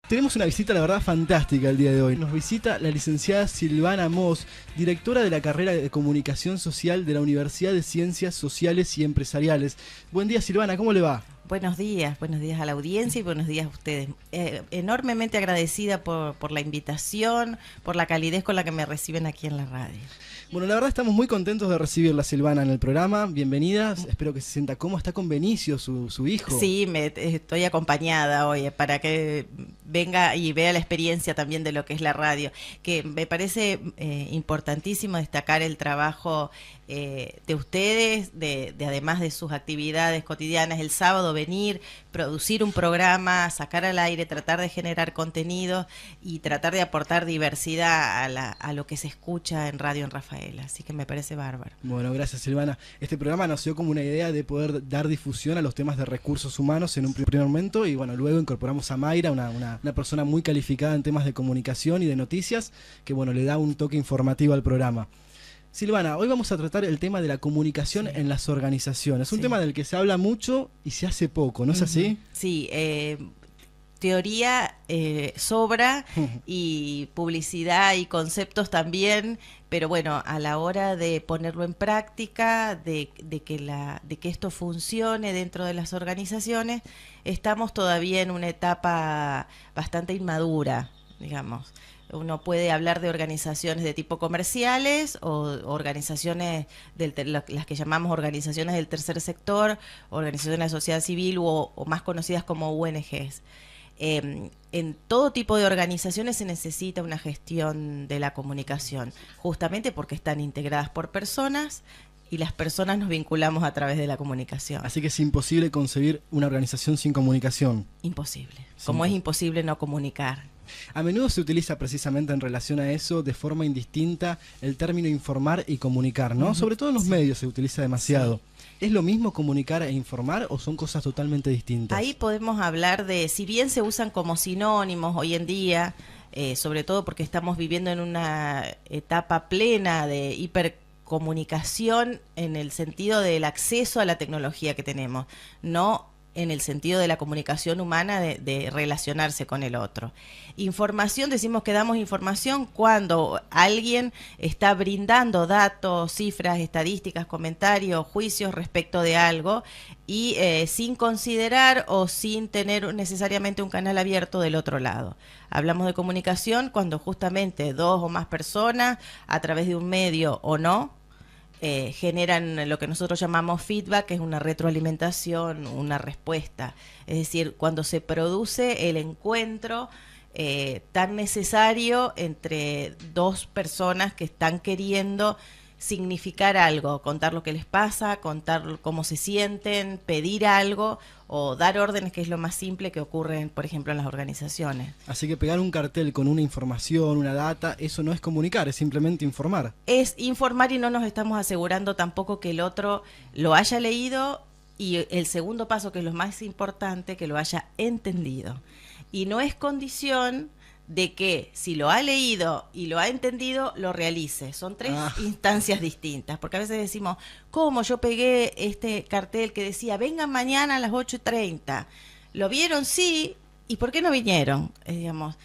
Tenemos una visita, la verdad, fantástica el día de hoy. Nos visita la licenciada Silvana Moss, directora de la carrera de Comunicación Social de la Universidad de Ciencias Sociales y Empresariales. Buen día, Silvana, ¿cómo le va? Buenos días a la audiencia y buenos días a ustedes. Enormemente agradecida por la invitación, por la calidez con la que me reciben aquí en la radio. Bueno, la verdad estamos muy contentos de recibirla, Silvana, en el programa. Bienvenida, espero que se sienta cómoda. ¿Está con Benicio, su hijo? Sí, estoy acompañada hoy para que venga y vea la experiencia también de lo que es la radio, que me parece importantísimo destacar el trabajo de ustedes, de además de sus actividades cotidianas, el sábado venir, producir un programa, sacar al aire, tratar de generar contenido y tratar de aportar diversidad a lo que se escucha en Radio en Rafaela, así que me parece bárbaro. Bueno, gracias, Silvana. Este programa nació como una idea de poder dar difusión a los temas de recursos humanos en un primer momento y bueno, luego incorporamos a Mayra, una persona muy calificada en temas de comunicación y de noticias, que bueno, le da un toque informativo al programa. Silvana, hoy vamos a tratar el tema de la comunicación en las organizaciones. Un tema del que se habla mucho y se hace poco, ¿no es así? Sí, teoría sobra y publicidad y conceptos también, pero bueno, a la hora de ponerlo en práctica, de que esto funcione dentro de las organizaciones, estamos todavía en una etapa bastante inmadura, digamos. Uno puede hablar de organizaciones de tipo comerciales o organizaciones, las que llamamos organizaciones del tercer sector, organizaciones de la sociedad civil o más conocidas como ONGs. En todo tipo de organizaciones se necesita una gestión de la comunicación, justamente porque están integradas por personas y las personas nos vinculamos a través de la comunicación. Así que es imposible concebir una organización sin comunicación. Imposible, Sí. como es imposible no comunicar. A menudo se utiliza precisamente en relación a eso, de forma indistinta, el término informar y comunicar, ¿no? Sobre todo en los medios se utiliza demasiado. ¿Es lo mismo comunicar e informar o son cosas totalmente distintas? Ahí podemos hablar de, si bien se usan como sinónimos hoy en día, sobre todo porque estamos viviendo en una etapa plena de hipercomunicación en el sentido del acceso a la tecnología que tenemos, no en el sentido de la comunicación humana de relacionarse con el otro. Información, decimos que damos información cuando alguien está brindando datos, cifras, estadísticas, comentarios, juicios respecto de algo y sin considerar o sin tener necesariamente un canal abierto del otro lado. Hablamos de comunicación cuando justamente dos o más personas, a través de un medio o no, generan lo que nosotros llamamos feedback, que es una retroalimentación, una respuesta. Es decir, cuando se produce el encuentro tan necesario entre dos personas que están queriendo significar algo, contar lo que les pasa, contar cómo se sienten, pedir algo o dar órdenes, que es lo más simple que ocurre, por ejemplo, en las organizaciones. Así que pegar un cartel con una información, una data, eso no es comunicar, es simplemente informar. Es informar y no nos estamos asegurando tampoco que el otro lo haya leído y el segundo paso, que es lo más importante, que lo haya entendido. Y no es condición de que si lo ha leído y lo ha entendido, lo realice. Son tres instancias distintas, porque a veces decimos, ¿cómo yo pegué este cartel que decía, vengan mañana a las 8:30? ¿Lo vieron? Sí. ¿Y por qué no vinieron? Digamos,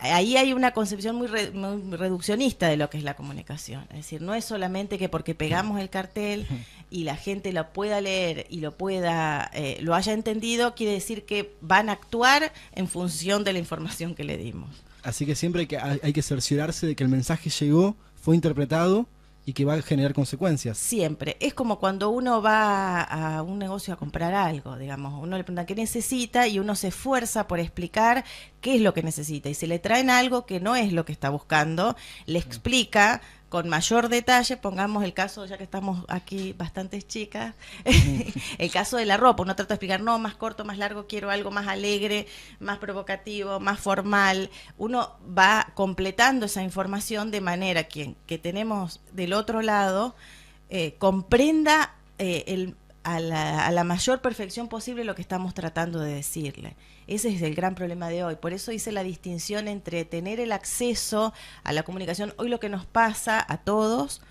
ahí hay una concepción muy reduccionista de lo que es la comunicación. Es decir, no es solamente que porque pegamos el cartel y la gente lo pueda leer y lo haya entendido, quiere decir que van a actuar en función de la información que le dimos. Así que siempre hay que cerciorarse de que el mensaje llegó, fue interpretado y que va a generar consecuencias. Siempre. Es como cuando uno va a un negocio a comprar algo, digamos. Uno le pregunta qué necesita y uno se esfuerza por explicar qué es lo que necesita. Y si le traen algo que no es lo que está buscando, le explica con mayor detalle. Pongamos el caso, ya que estamos aquí bastantes chicas, el caso de la ropa. Uno trata de explicar, no, más corto, más largo, quiero algo más alegre, más provocativo, más formal. Uno va completando esa información de manera que tenemos del otro lado comprenda a la mayor perfección posible lo que estamos tratando de decirle. Ese es el gran problema de hoy. Por eso hice la distinción entre tener el acceso a la comunicación. Hoy lo que nos pasa a todos,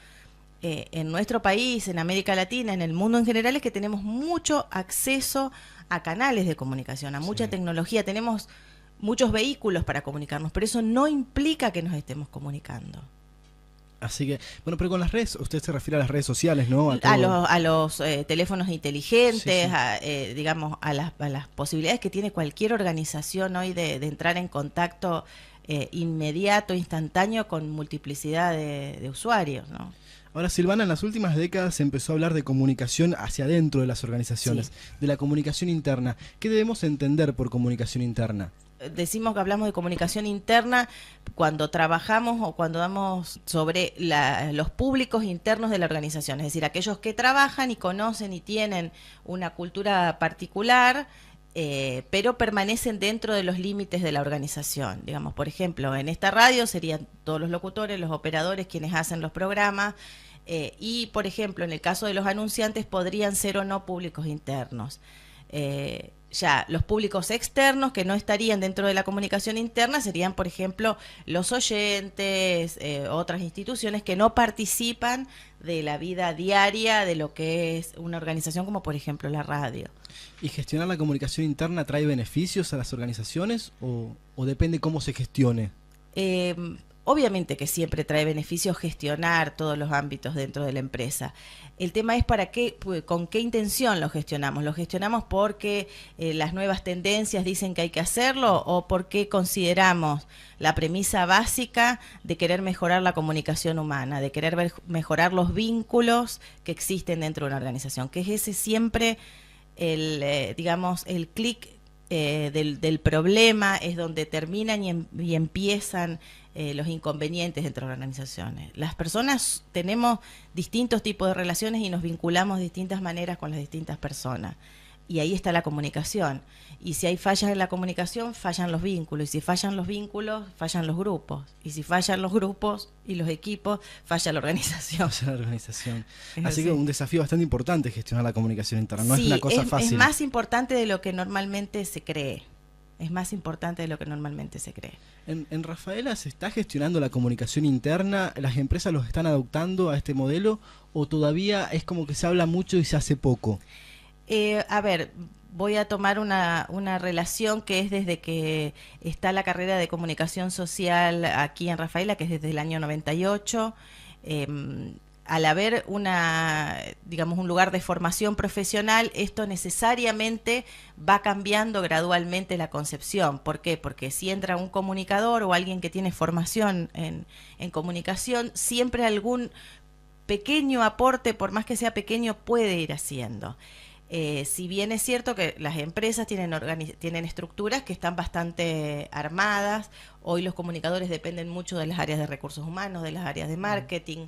en nuestro país, en América Latina, en el mundo en general, es que tenemos mucho acceso a canales de comunicación, a mucha Sí. tecnología. Tenemos muchos vehículos para comunicarnos, pero eso no implica que nos estemos comunicando. Así que, bueno, pero con las redes, usted se refiere a las redes sociales, ¿no? A todo. los teléfonos inteligentes, Sí, sí. digamos, a las posibilidades que tiene cualquier organización hoy de entrar en contacto inmediato, instantáneo, con multiplicidad de usuarios, ¿no? Ahora, Silvana, en las últimas décadas se empezó a hablar de comunicación hacia adentro de las organizaciones, Sí. de la comunicación interna. ¿Qué debemos entender por comunicación interna? Decimos que hablamos de comunicación interna cuando trabajamos o cuando damos sobre los públicos internos de la organización, es decir, aquellos que trabajan y conocen y tienen una cultura particular, pero permanecen dentro de los límites de la organización. Digamos, por ejemplo, en esta radio serían todos los locutores, los operadores, quienes hacen los programas, y, por ejemplo, en el caso de los anunciantes podrían ser o no públicos internos. Ya los públicos externos que no estarían dentro de la comunicación interna serían, por ejemplo, los oyentes, otras instituciones que no participan de la vida diaria de lo que es una organización como, por ejemplo, la radio. ¿Y gestionar la comunicación interna trae beneficios a las organizaciones o depende cómo se gestione? Obviamente que siempre trae beneficios gestionar todos los ámbitos dentro de la empresa. El tema es para qué, con qué intención lo gestionamos. ¿Lo gestionamos porque las nuevas tendencias dicen que hay que hacerlo o porque consideramos la premisa básica de querer mejorar la comunicación humana, de querer mejorar los vínculos que existen dentro de una organización? Que es ese siempre digamos, el clic del problema, es donde terminan y empiezan los inconvenientes dentro de las organizaciones. Las personas tenemos distintos tipos de relaciones y nos vinculamos de distintas maneras con las distintas personas. Y ahí está la comunicación. Y si hay fallas en la comunicación, fallan los vínculos. Y si fallan los vínculos, fallan los grupos. Y si fallan los grupos y los equipos, falla la organización. Falla la organización. Es Así que un desafío bastante importante gestionar la comunicación interna. No sí, es una cosa fácil. Es más importante de lo que normalmente se cree. Es más importante de lo que normalmente se cree. En Rafaela, ¿se está gestionando la comunicación interna? ¿Las empresas los están adoptando a este modelo? ¿O todavía es como que se habla mucho y se hace poco? A ver, voy a tomar una relación que es desde que está la carrera de comunicación social aquí en Rafaela, que es desde el año 98. Al haber digamos, un lugar de formación profesional, esto necesariamente va cambiando gradualmente la concepción. ¿Por qué? Porque si entra un comunicador o alguien que tiene formación en comunicación, siempre algún pequeño aporte, por más que sea pequeño, puede ir haciendo. Si bien es cierto que las empresas tienen estructuras que están bastante armadas, hoy los comunicadores dependen mucho de las áreas de recursos humanos, de las áreas de marketing,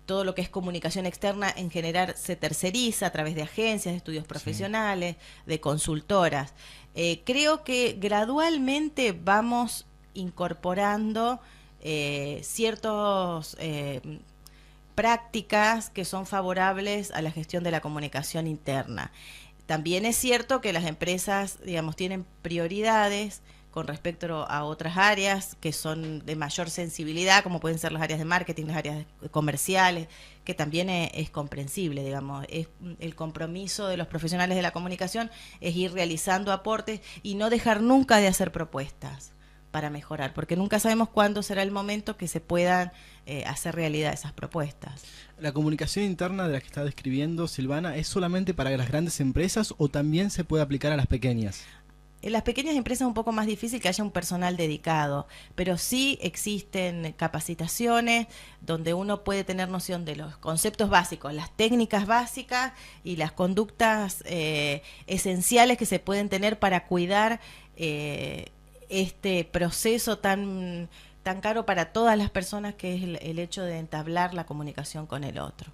todo lo que es comunicación externa en general se terceriza a través de agencias, de estudios profesionales, de consultoras. Creo que gradualmente vamos incorporando ciertos prácticas que son favorables a la gestión de la comunicación interna. También es cierto que las empresas, digamos, tienen prioridades con respecto a otras áreas que son de mayor sensibilidad, como pueden ser las áreas de marketing, las áreas comerciales, que también es comprensible, digamos. El compromiso de los profesionales de la comunicación es ir realizando aportes y no dejar nunca de hacer propuestas para mejorar, porque nunca sabemos cuándo será el momento que se puedan hacer realidad esas propuestas. ¿La comunicación interna de la que está describiendo Silvana es solamente para las grandes empresas o también se puede aplicar a las pequeñas? En las pequeñas empresas es un poco más difícil que haya un personal dedicado, pero sí existen capacitaciones donde uno puede tener noción de los conceptos básicos, las técnicas básicas y las conductas esenciales que se pueden tener para cuidar este proceso tan caro para todas las personas, que es el hecho de entablar la comunicación con el otro.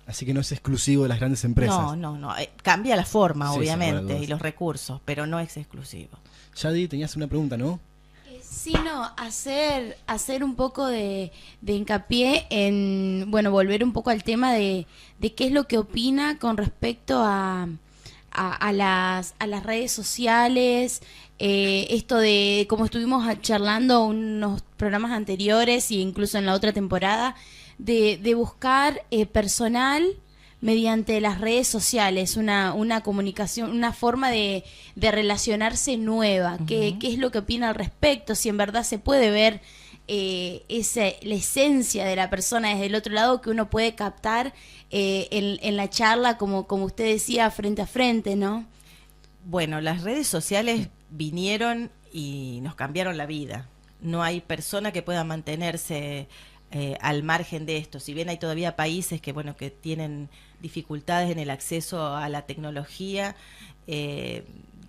Así que no es exclusivo de las grandes empresas. No. Cambia la forma, Sí, obviamente, y los recursos, pero no es exclusivo. Yadi, tenías una pregunta, ¿no? Sí, no, hacer un poco de hincapié en, bueno, volver un poco al tema de qué es lo que opina con respecto a las redes sociales, esto de, como estuvimos charlando unos programas anteriores e incluso en la otra temporada, de buscar personal mediante las redes sociales, una comunicación, una forma de relacionarse nueva. ¿Qué es lo que opina al respecto? Si en verdad se puede ver la esencia de la persona desde el otro lado, que uno puede captar en la charla, como usted decía, frente a frente, ¿no? Bueno, las redes sociales vinieron y nos cambiaron la vida. No hay persona que pueda mantenerse al margen de esto. Si bien hay todavía países que, bueno, que tienen dificultades en el acceso a la tecnología,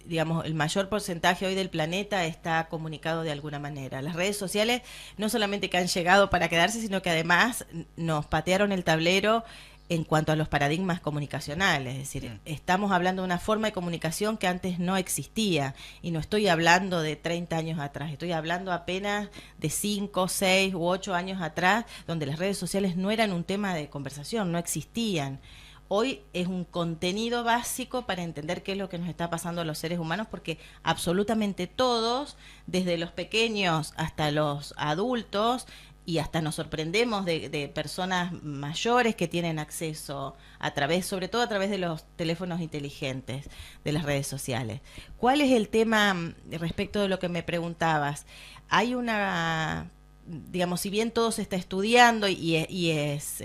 digamos, el mayor porcentaje hoy del planeta está comunicado de alguna manera. Las redes sociales no solamente que han llegado para quedarse, sino que además nos patearon el tablero en cuanto a los paradigmas comunicacionales. Es decir, estamos hablando de una forma de comunicación que antes no existía, y no estoy hablando de 30 años atrás, estoy hablando apenas de 5, 6 u 8 años atrás, donde las redes sociales no eran un tema de conversación, no existían. Hoy es un contenido básico para entender qué es lo que nos está pasando a los seres humanos, porque absolutamente todos, desde los pequeños hasta los adultos, y hasta nos sorprendemos de personas mayores que tienen acceso a través, sobre todo a través de los teléfonos inteligentes, de las redes sociales. ¿Cuál es el tema respecto de lo que me preguntabas? Hay una, digamos, si bien todo se está estudiando y es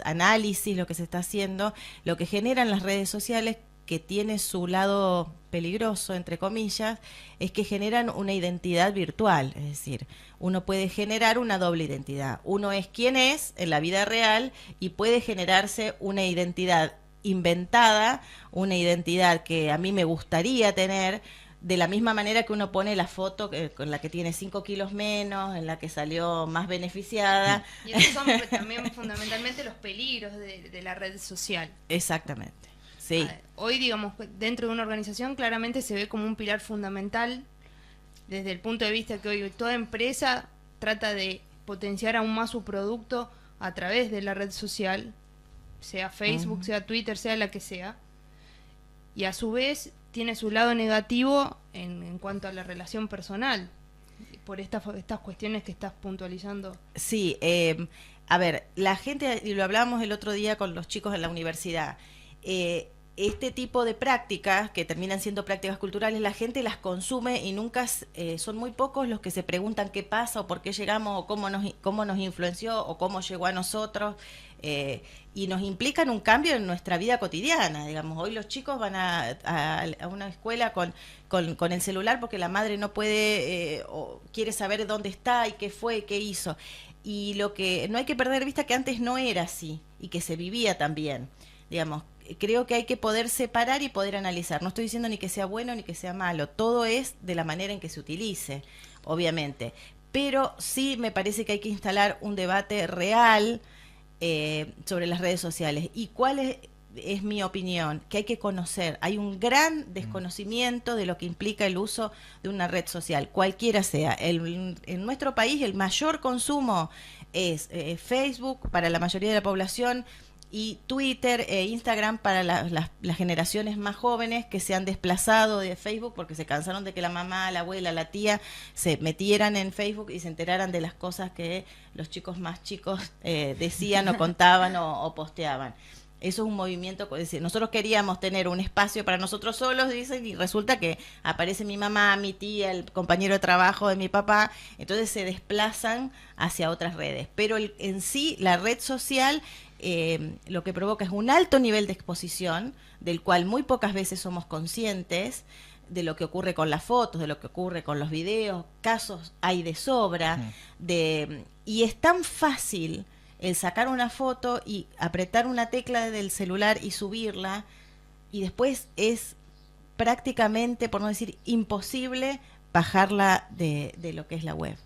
análisis lo que se está haciendo, lo que generan las redes sociales, que tiene su lado peligroso, entre comillas, es que generan una identidad virtual. Es decir, uno puede generar una doble identidad. Uno es quien es en la vida real, y puede generarse una identidad inventada, una identidad que a mí me gustaría tener, de la misma manera que uno pone la foto con la que tiene 5 kilos menos, en la que salió más beneficiada. Y esos son también fundamentalmente los peligros de la red social. Exactamente. Sí. Hoy, digamos, dentro de una organización claramente se ve como un pilar fundamental, desde el punto de vista que hoy toda empresa trata de potenciar aún más su producto a través de la red social, sea Facebook, sea Twitter, sea la que sea, y a su vez tiene su lado negativo en cuanto a la relación personal, por estas cuestiones que estás puntualizando. Sí, a ver, la gente, y lo hablábamos el otro día con los chicos en la universidad, este tipo de prácticas que terminan siendo prácticas culturales, la gente las consume y nunca son muy pocos los que se preguntan qué pasa o por qué llegamos o cómo nos influenció o cómo llegó a nosotros, y nos implican un cambio en nuestra vida cotidiana. Digamos, hoy los chicos van a una escuela con el celular porque la madre no puede o quiere saber dónde está y qué fue, qué hizo. Y lo que no hay que perder de vista, que antes no era así y que se vivía también. Digamos, creo que hay que poder separar y poder analizar. No estoy diciendo ni que sea bueno ni que sea malo. Todo es de la manera en que se utilice, obviamente. Pero sí me parece que hay que instalar un debate real sobre las redes sociales. ¿Y cuál es mi opinión? Que hay que conocer. Hay un gran desconocimiento de lo que implica el uso de una red social, cualquiera sea. En nuestro país el mayor consumo es Facebook para la mayoría de la población, y Twitter e Instagram para las generaciones más jóvenes que se han desplazado de Facebook porque se cansaron de que la mamá, la abuela, la tía se metieran en Facebook y se enteraran de las cosas que los chicos más chicos decían o contaban o posteaban. Eso es un movimiento, es decir, nosotros queríamos tener un espacio para nosotros solos, dicen, y resulta que aparece mi mamá, mi tía, el compañero de trabajo de mi papá, entonces se desplazan hacia otras redes. Pero en sí, la red social lo que provoca es un alto nivel de exposición, del cual muy pocas veces somos conscientes, de lo que ocurre con las fotos, de lo que ocurre con los videos. Casos hay de sobra, y es tan fácil el sacar una foto y apretar una tecla del celular y subirla, y después es prácticamente, por no decir imposible, bajarla de lo que es la web.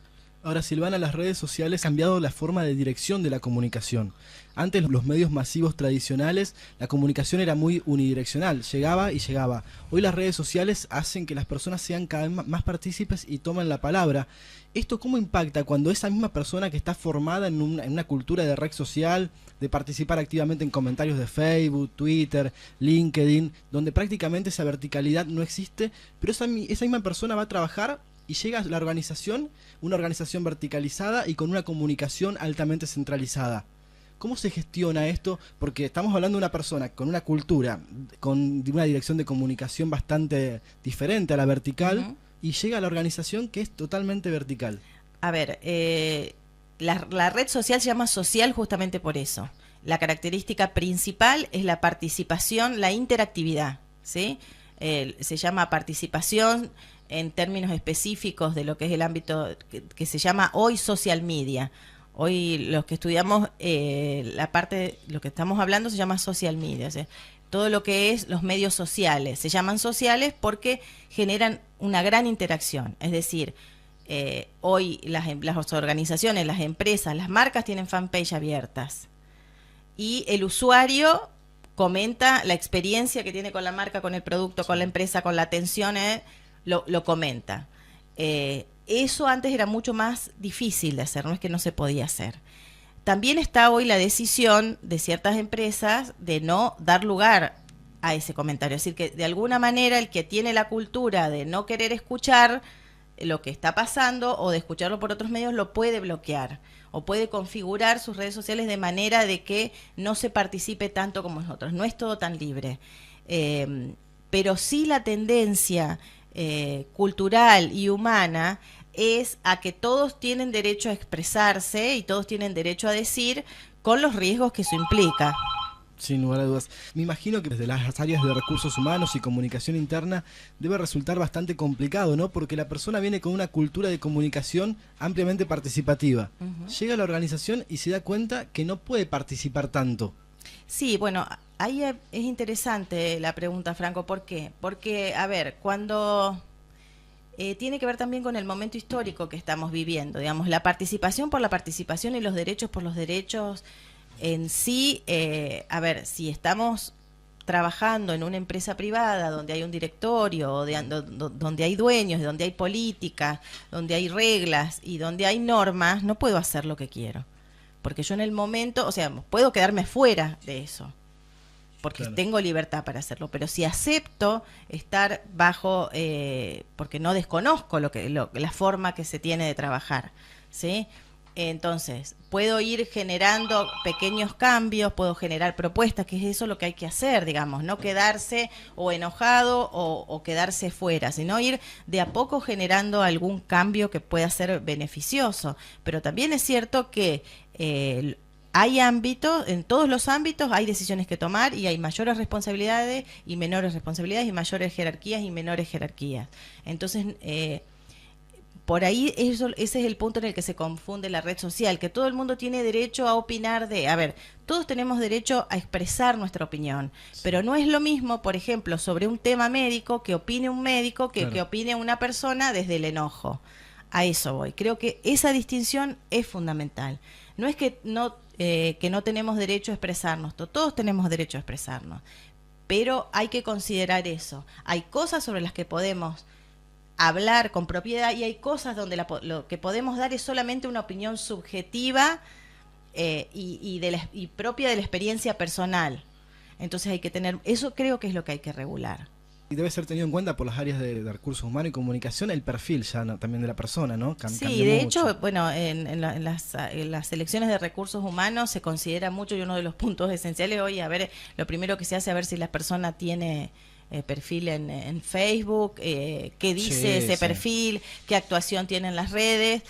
Ahora, Silvana, las redes sociales han cambiado la forma de dirección de la comunicación. Antes, los medios masivos tradicionales, la comunicación era muy unidireccional, llegaba y llegaba. Hoy las redes sociales hacen que las personas sean cada vez más partícipes y toman la palabra. ¿Esto cómo impacta cuando esa misma persona que está formada en una cultura de red social, de participar activamente en comentarios de Facebook, Twitter, LinkedIn, donde prácticamente esa verticalidad no existe, pero esa misma persona va a trabajar y llega a la organización, una organización verticalizada y con una comunicación altamente centralizada? ¿Cómo se gestiona esto? Porque estamos hablando de una persona con una cultura, con una dirección de comunicación bastante diferente a la vertical, y llega a la organización que es totalmente vertical. A ver, la red social se llama social justamente por eso. La característica principal es la participación, la interactividad, ¿sí? Se llama participación en términos específicos de lo que es el ámbito que se llama hoy social media. Hoy los que estudiamos la parte, lo que estamos hablando se llama social media, o sea, todo lo que es los medios sociales. Se llaman sociales porque generan una gran interacción, es decir, hoy las organizaciones, las empresas, las marcas tienen fanpage abiertas y el usuario comenta la experiencia que tiene con la marca, con el producto, con la empresa, con la atención, lo comenta. Eso antes era mucho más difícil de hacer, no es que no se podía hacer. También está hoy la decisión de ciertas empresas de no dar lugar a ese comentario, es decir, que de alguna manera el que tiene la cultura de no querer escuchar lo que está pasando o de escucharlo por otros medios lo puede bloquear o puede configurar sus redes sociales de manera de que no se participe tanto como nosotros. No es todo tan libre, pero sí la tendencia cultural y humana es a que todos tienen derecho a expresarse y todos tienen derecho a decir con los riesgos que eso implica. Sin lugar a dudas. Me imagino que desde las áreas de recursos humanos y comunicación interna debe resultar bastante complicado, ¿no? Porque la persona viene con una cultura de comunicación ampliamente participativa. Llega a la organización y se da cuenta que no puede participar tanto. Sí, bueno, ahí es interesante la pregunta, Franco. ¿Por qué? Porque, a ver, cuando tiene que ver también con el momento histórico que estamos viviendo, digamos, la participación por la participación y los derechos por los derechos en sí, a ver, si estamos trabajando en una empresa privada donde hay un directorio, donde hay dueños, donde hay política, donde hay reglas y donde hay normas, no puedo hacer lo que quiero. Porque yo en el momento, o sea, puedo quedarme fuera de eso, porque claro, tengo libertad para hacerlo, pero si acepto estar bajo, porque no desconozco la forma que se tiene de trabajar, ¿sí? Entonces, puedo ir generando pequeños cambios, puedo generar propuestas, que es eso lo que hay que hacer, digamos, no quedarse o enojado o quedarse fuera, sino ir de a poco generando algún cambio que pueda ser beneficioso. Pero también es cierto que hay ámbitos, en todos los ámbitos hay decisiones que tomar y hay mayores responsabilidades y menores responsabilidades y mayores jerarquías y menores jerarquías. Entonces, por ahí ese es el punto en el que se confunde la red social, que todo el mundo tiene derecho a opinar a ver, todos tenemos derecho a expresar nuestra opinión, pero no es lo mismo, por ejemplo, sobre un tema médico, que opine un médico, que opine una persona desde el enojo. A eso voy. Creo que esa distinción es fundamental. No es que no tenemos derecho a expresarnos, todos tenemos derecho a expresarnos, pero hay que considerar eso. Hay cosas sobre las que podemos hablar con propiedad y hay cosas donde lo que podemos dar es solamente una opinión subjetiva y propia de la experiencia personal. Entonces hay que tener, eso creo que es lo que hay que regular. Y debe ser tenido en cuenta por las áreas de recursos humanos y comunicación el perfil ya también de la persona, ¿no? Sí, de hecho, bueno, en las selecciones de recursos humanos se considera mucho, y uno de los puntos esenciales hoy, a ver, lo primero que se hace, a ver si la persona tiene perfil en Facebook, qué dice ese perfil, qué actuación tiene en las redes,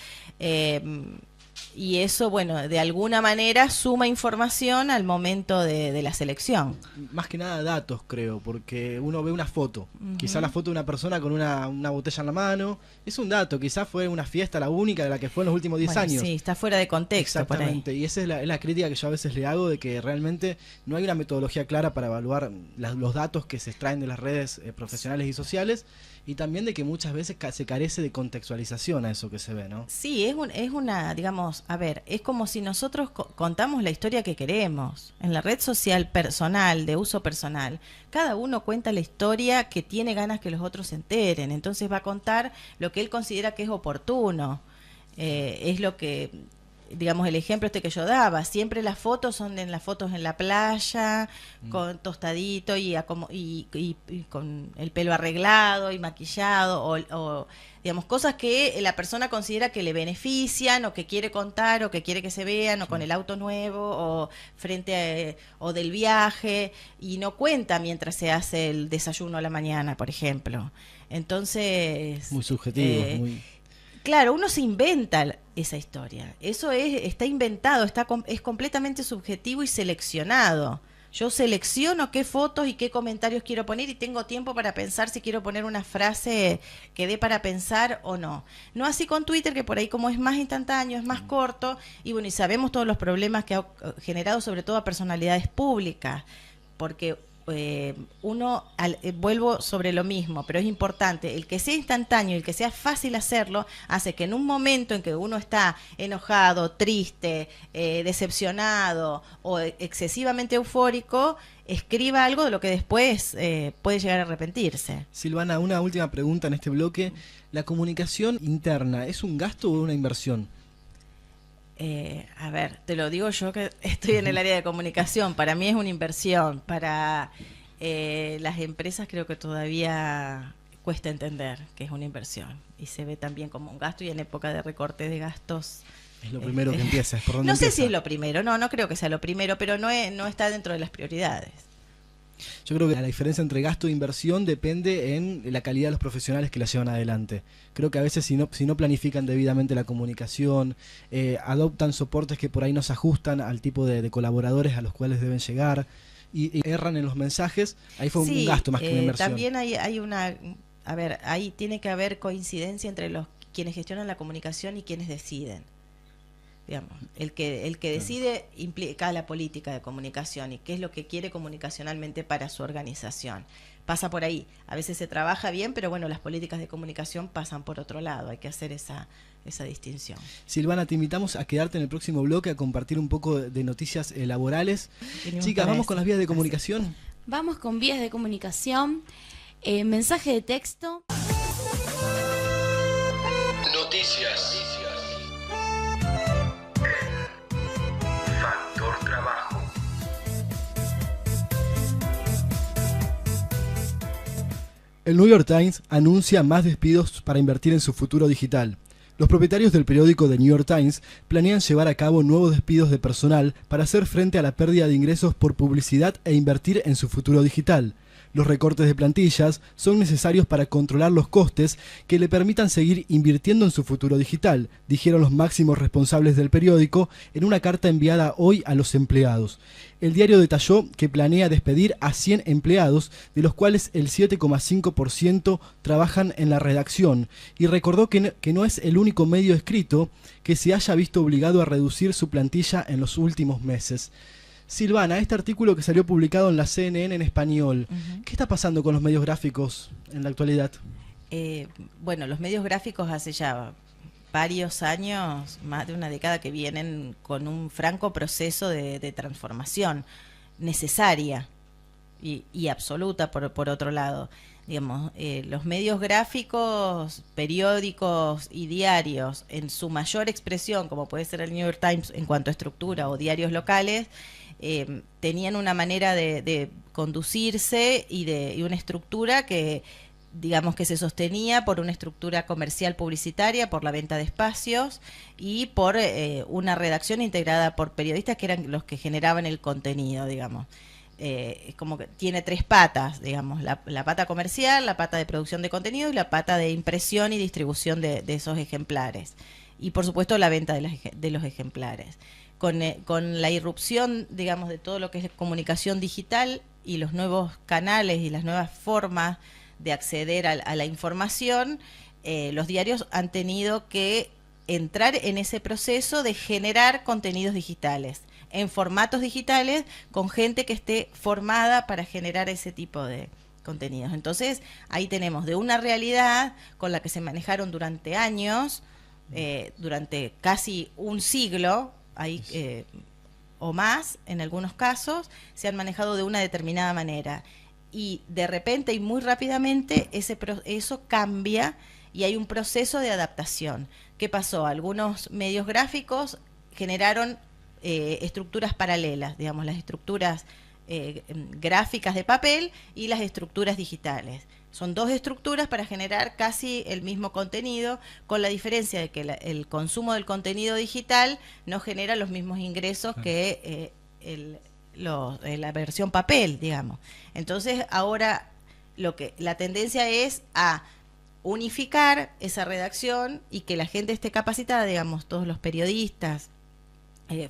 y eso, bueno, de alguna manera suma información al momento de la selección. Más que nada datos, creo, porque uno ve una foto, quizá la foto de una persona con una botella en la mano, es un dato, quizás fue una fiesta la única de la que fue en los últimos 10 años. Sí, está fuera de contexto. Exactamente, y esa es la crítica que yo a veces le hago, de que realmente no hay una metodología clara para evaluar los datos que se extraen de las redes profesionales y sociales, y también de que muchas veces se carece de contextualización a eso que se ve, ¿no? Sí, es una, digamos, a ver, es como si nosotros contamos la historia que queremos. En la red social personal, de uso personal, cada uno cuenta la historia que tiene ganas que los otros se enteren. Entonces va a contar lo que él considera que es oportuno. Es lo que digamos, el ejemplo este que yo daba, siempre las fotos son las fotos en la playa, con tostadito y con el pelo arreglado y maquillado, o digamos, cosas que la persona considera que le benefician, o que quiere contar, o que quiere que se vean, o con el auto nuevo, o o del viaje, y no cuenta mientras se hace el desayuno a la mañana, por ejemplo. Entonces... Muy subjetivo, Claro, uno se inventa esa historia. Eso está inventado, es completamente subjetivo y seleccionado. Yo selecciono qué fotos y qué comentarios quiero poner y tengo tiempo para pensar si quiero poner una frase que dé para pensar o no. No así con Twitter, que por ahí como es más instantáneo, es más corto, y bueno, y sabemos todos los problemas que ha generado sobre todo a personalidades públicas, porque... vuelvo sobre lo mismo, pero es importante, el que sea instantáneo y el que sea fácil hacerlo, hace que en un momento en que uno está enojado, triste, decepcionado o excesivamente eufórico, escriba algo de lo que después puede llegar a arrepentirse. Silvana, una última pregunta en este bloque. ¿La comunicación interna es un gasto o una inversión? A ver, te lo digo yo que estoy en el área de comunicación. Para mí es una inversión. Para las empresas creo que todavía cuesta entender que es una inversión. Y se ve también como un gasto, y en época de recorte de gastos... Es lo primero que empieza. Es por donde no sé empieza. si es lo primero, no creo que sea lo primero, pero no está dentro de las prioridades. Yo creo que la diferencia entre gasto e inversión depende en la calidad de los profesionales que la llevan adelante. Creo que a veces si no planifican debidamente la comunicación, adoptan soportes que por ahí no se ajustan al tipo de colaboradores a los cuales deben llegar y erran en los mensajes, ahí fue un gasto más que una inversión. También hay una... A ver, ahí tiene que haber coincidencia entre quienes gestionan la comunicación y quienes deciden. Digamos, el que decide implica la política de comunicación y qué es lo que quiere comunicacionalmente para su organización. Pasa por ahí. A veces se trabaja bien, pero bueno, las políticas de comunicación pasan por otro lado. Hay que hacer esa distinción. Silvana, te invitamos a quedarte en el próximo bloque a compartir un poco de noticias laborales. Chicas, ¿vamos con las vías de comunicación? Vamos con vías de comunicación. Mensaje de texto. Noticias. Factor trabajo. El New York Times anuncia más despidos para invertir en su futuro digital. Los propietarios del periódico The New York Times planean llevar a cabo nuevos despidos de personal para hacer frente a la pérdida de ingresos por publicidad e invertir en su futuro digital. Los recortes de plantillas son necesarios para controlar los costes que le permitan seguir invirtiendo en su futuro digital, dijeron los máximos responsables del periódico en una carta enviada hoy a los empleados. El diario detalló que planea despedir a 100 empleados, de los cuales el 7,5% trabajan en la redacción, y recordó que no es el único medio escrito que se haya visto obligado a reducir su plantilla en los últimos meses. Silvana, este artículo que salió publicado en la CNN en español, ¿qué está pasando con los medios gráficos en la actualidad? Bueno, los medios gráficos hace ya varios años, más de una década, que vienen con un franco proceso de transformación necesaria y absoluta por otro lado. Digamos, los medios gráficos, periódicos y diarios, en su mayor expresión, como puede ser el New York Times en cuanto a estructura, o diarios locales, tenían una manera de conducirse y una estructura que, digamos, que se sostenía por una estructura comercial publicitaria, por la venta de espacios y por una redacción integrada por periodistas que eran los que generaban el contenido, digamos. Es como que tiene tres patas, digamos, la pata comercial, la pata de producción de contenido y la pata de impresión y distribución de esos ejemplares. Y por supuesto la venta de los ejemplares. Con la irrupción, digamos, de todo lo que es comunicación digital y los nuevos canales y las nuevas formas de acceder a la información, los diarios han tenido que entrar en ese proceso de generar contenidos digitales, en formatos digitales, con gente que esté formada para generar ese tipo de contenidos. Entonces, ahí tenemos de una realidad con la que se manejaron durante años, durante casi un siglo, o más, en algunos casos, se han manejado de una determinada manera. Y de repente y muy rápidamente eso cambia y hay un proceso de adaptación. ¿Qué pasó? Algunos medios gráficos generaron estructuras paralelas, digamos, las estructuras gráficas de papel y las estructuras digitales. Son dos estructuras para generar casi el mismo contenido, con la diferencia de que el consumo del contenido digital no genera los mismos ingresos que la versión papel, digamos. Entonces, ahora la tendencia es a unificar esa redacción y que la gente esté capacitada, digamos, todos los periodistas,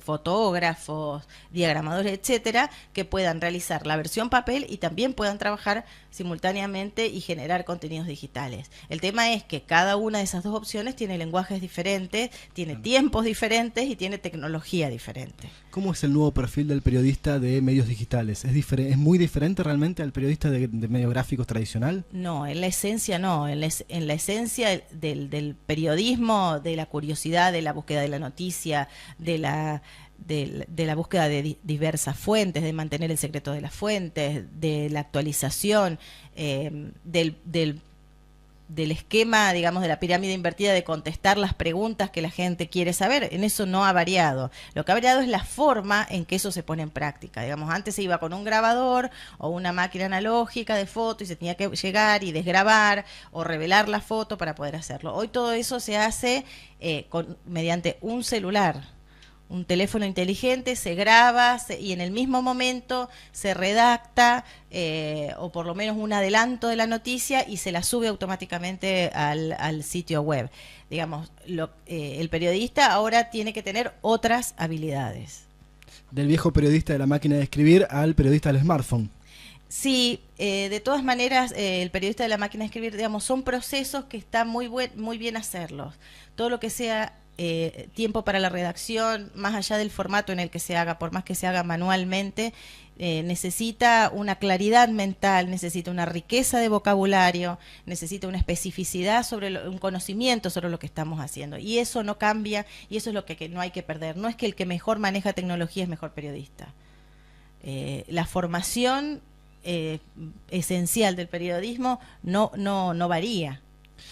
fotógrafos, diagramadores, etcétera, que puedan realizar la versión papel y también puedan trabajar simultáneamente y generar contenidos digitales. El tema es que cada una de esas dos opciones tiene lenguajes diferentes, tiene tiempos diferentes y tiene tecnología diferente. ¿Cómo es el nuevo perfil del periodista de medios digitales? ¿Es muy diferente realmente al periodista de medios gráficos tradicional? No, en la esencia no. En la esencia del periodismo, de la curiosidad, de la búsqueda de la noticia, de la búsqueda de diversas fuentes, de mantener el secreto de las fuentes, de la actualización, del esquema, digamos, de la pirámide invertida, de contestar las preguntas que la gente quiere saber. En eso no ha variado. Lo que ha variado es la forma en que eso se pone en práctica. Digamos, antes se iba con un grabador o una máquina analógica de foto y se tenía que llegar y desgrabar o revelar la foto para poder hacerlo. Hoy todo eso se hace mediante un celular. Un teléfono inteligente, se graba y en el mismo momento se redacta o por lo menos un adelanto de la noticia y se la sube automáticamente al sitio web. Digamos, el periodista ahora tiene que tener otras habilidades. Del viejo periodista de la máquina de escribir al periodista del smartphone. Sí, de todas maneras, el periodista de la máquina de escribir, digamos, son procesos que está muy bien hacerlos. Todo lo que sea tiempo para la redacción, más allá del formato en el que se haga, por más que se haga manualmente, necesita una claridad mental, necesita una riqueza de vocabulario, necesita una especificidad un conocimiento sobre lo que estamos haciendo. Y eso no cambia y eso es lo que no hay que perder. No es que el que mejor maneja tecnología es mejor periodista. La formación esencial del periodismo no varía.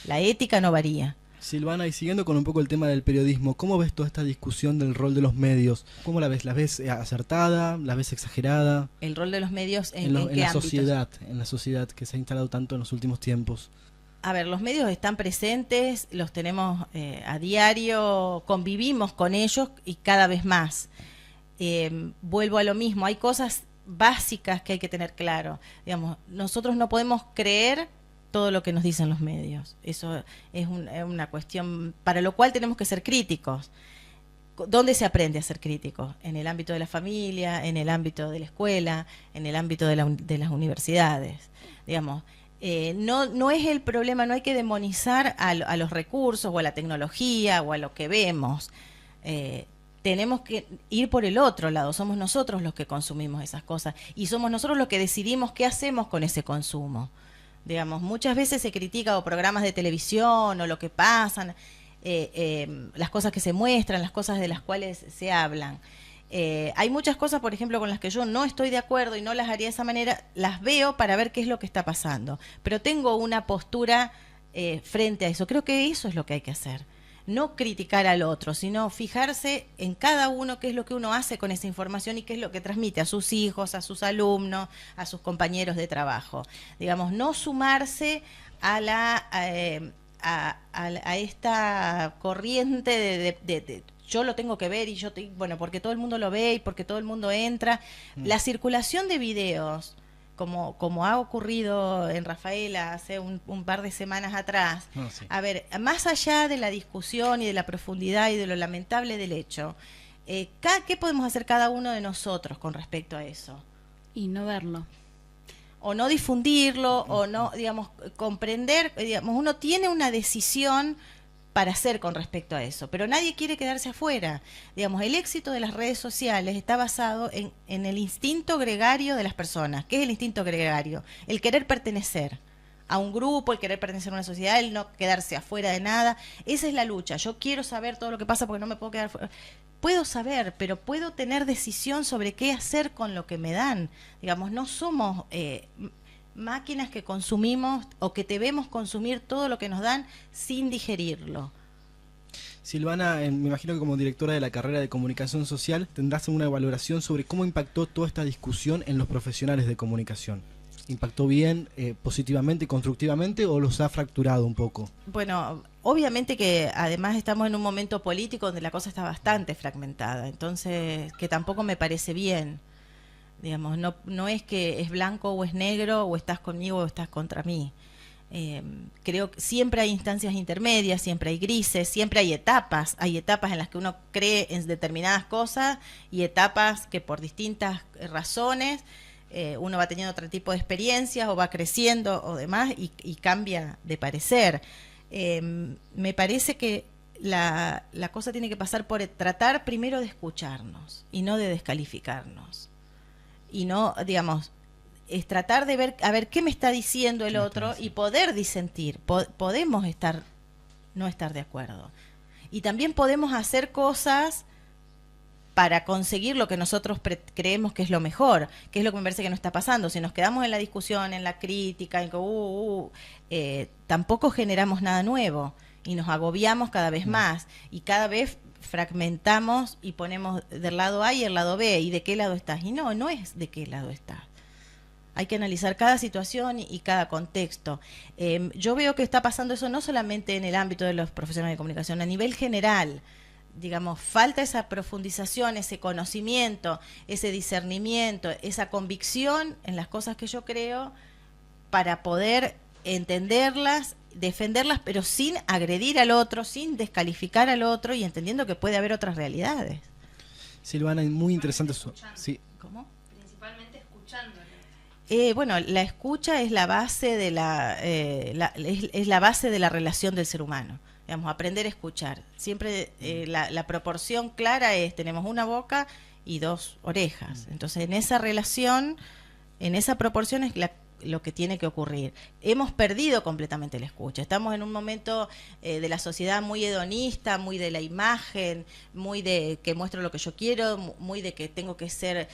La ética no varía. Silvana, y siguiendo con un poco el tema del periodismo, ¿cómo ves toda esta discusión del rol de los medios? ¿Cómo la ves? ¿La ves acertada? ¿La ves exagerada? ¿El rol de los medios en la qué ámbitos? En la sociedad que se ha instalado tanto en los últimos tiempos. A ver, los medios están presentes, los tenemos a diario, convivimos con ellos y cada vez más. Vuelvo a lo mismo, hay cosas básicas que hay que tener claro. Digamos, nosotros no podemos creer todo lo que nos dicen los medios. Eso es una cuestión para lo cual tenemos que ser críticos. ¿Dónde se aprende a ser crítico? En el ámbito de la familia, en el ámbito de la escuela, en el ámbito de las universidades. Digamos, no es el problema, no hay que demonizar a los recursos o a la tecnología o a lo que vemos. Tenemos que ir por el otro lado, somos nosotros los que consumimos esas cosas y somos nosotros los que decidimos qué hacemos con ese consumo. Digamos, muchas veces se critica o programas de televisión o lo que pasan, las cosas que se muestran, las cosas de las cuales se hablan. Hay muchas cosas, por ejemplo, con las que yo no estoy de acuerdo y no las haría de esa manera, las veo para ver qué es lo que está pasando. Pero tengo una postura frente a eso. Creo que eso es lo que hay que hacer. No criticar al otro, sino fijarse en cada uno qué es lo que uno hace con esa información y qué es lo que transmite a sus hijos, a sus alumnos, a sus compañeros de trabajo. Digamos, no sumarse a esta corriente de yo lo tengo que ver y bueno, porque todo el mundo lo ve y porque todo el mundo entra. La circulación de videos, como ha ocurrido en Rafaela hace un par de semanas atrás, Sí. A ver, más allá de la discusión y de la profundidad y de lo lamentable del hecho, ¿qué podemos hacer cada uno de nosotros con respecto a eso? Y no verlo. O no difundirlo, o no, digamos, comprender, digamos, uno tiene una decisión para hacer con respecto a eso, pero nadie quiere quedarse afuera. Digamos, el éxito de las redes sociales está basado en el instinto gregario de las personas. ¿Qué es el instinto gregario? El querer pertenecer a un grupo, el querer pertenecer a una sociedad, el no quedarse afuera de nada. Esa es la lucha. Yo quiero saber todo lo que pasa porque no me puedo quedar fuera. Puedo saber, pero puedo tener decisión sobre qué hacer con lo que me dan. Digamos, no somos máquinas que consumimos o que debemos consumir todo lo que nos dan sin digerirlo. Silvana, me imagino que como directora de la carrera de Comunicación Social tendrás una valoración sobre cómo impactó toda esta discusión en los profesionales de comunicación. ¿Impactó bien, positivamente, constructivamente o los ha fracturado un poco? Bueno, obviamente que además estamos en un momento político donde la cosa está bastante fragmentada, entonces que tampoco me parece bien. Digamos, no es que es blanco o es negro, o estás conmigo o estás contra mí. Creo que siempre hay instancias intermedias, siempre hay grises, siempre hay etapas en las que uno cree en determinadas cosas y etapas que por distintas razones uno va teniendo otro tipo de experiencias o va creciendo o demás y cambia de parecer. Me parece que la cosa tiene que pasar por tratar primero de escucharnos y no de descalificarnos. Y no, digamos, es tratar de ver, a ver qué me está diciendo el otro y poder disentir. Podemos no estar de acuerdo. Y también podemos hacer cosas para conseguir lo que nosotros creemos que es lo mejor, que es lo que me parece que no está pasando. Si nos quedamos en la discusión, en la crítica, en que tampoco generamos nada nuevo y nos agobiamos cada vez más y cada vez fragmentamos y ponemos del lado A y el lado B y de qué lado estás. Y no es de qué lado estás. Hay que analizar cada situación y cada contexto. Yo veo que está pasando eso no solamente en el ámbito de los profesionales de comunicación, a nivel general. Digamos, falta esa profundización, ese conocimiento, ese discernimiento, esa convicción en las cosas que yo creo para poder entenderlas, defenderlas, pero sin agredir al otro, sin descalificar al otro y entendiendo que puede haber otras realidades. Silvana, muy interesante eso. Sí. ¿Cómo? Principalmente escuchándolo. Bueno, la escucha es la base de es la base de la relación del ser humano. Digamos, aprender a escuchar. Siempre la proporción clara es, tenemos una boca y dos orejas. Entonces, en esa relación, en esa proporción es lo que tiene que ocurrir. Hemos perdido completamente la escucha. Estamos en un momento de la sociedad muy hedonista, muy de la imagen, muy de que muestro lo que yo quiero, muy de que tengo que ser...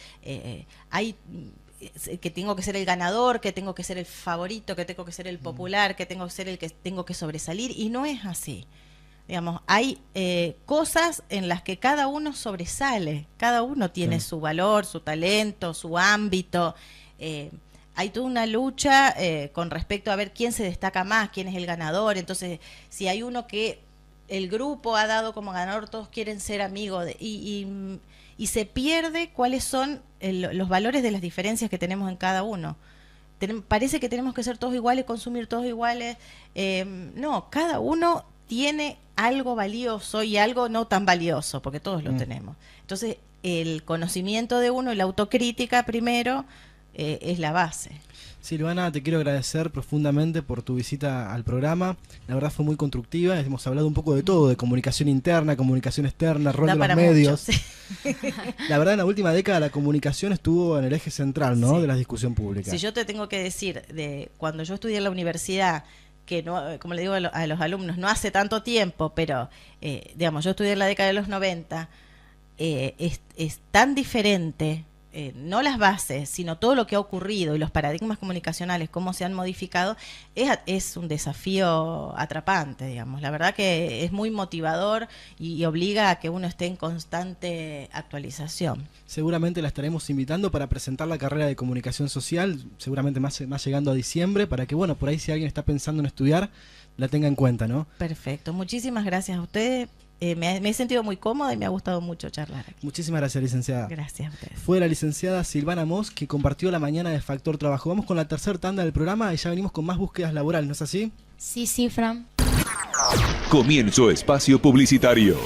que tengo que ser el ganador, que tengo que ser el favorito, que tengo que ser el popular, que tengo que ser el que tengo que sobresalir, y no es así. Digamos, hay cosas en las que cada uno sobresale, cada uno tiene su valor, su talento, su ámbito. Hay toda una lucha con respecto a ver quién se destaca más, quién es el ganador. Entonces, si hay uno que el grupo ha dado como ganador, todos quieren ser amigos y se pierde cuáles son los valores de las diferencias que tenemos en cada uno. Parece que tenemos que ser todos iguales, consumir todos iguales. No, cada uno tiene algo valioso y algo no tan valioso, porque todos lo tenemos. Entonces, el conocimiento de uno y la autocrítica primero es la base. Silvana, te quiero agradecer profundamente por tu visita al programa. La verdad fue muy constructiva. Hemos hablado un poco de todo, de comunicación interna, comunicación externa, rol de los medios. Mucho, sí. La verdad, en la última década la comunicación estuvo en el eje central, ¿no? Sí. De la discusión pública. Si yo te tengo que decir, de cuando yo estudié en la universidad, que no, como le digo a los alumnos, no hace tanto tiempo, pero digamos, yo estudié en la década de los 90, es tan diferente. No las bases, sino todo lo que ha ocurrido y los paradigmas comunicacionales, cómo se han modificado, es un desafío atrapante, digamos. La verdad que es muy motivador y obliga a que uno esté en constante actualización. Seguramente la estaremos invitando para presentar la carrera de comunicación social, seguramente más llegando a diciembre, para que, bueno, por ahí si alguien está pensando en estudiar, la tenga en cuenta, ¿no? Perfecto. Muchísimas gracias a ustedes. Me he sentido muy cómoda y me ha gustado mucho charlar aquí. Muchísimas gracias, licenciada. Gracias a ustedes. Fue la licenciada Silvana Moss que compartió la mañana de Factor Trabajo. Vamos con la tercera tanda del programa y ya venimos con más búsquedas laborales, ¿no es así? Sí, Fran. Comienzo espacio publicitario.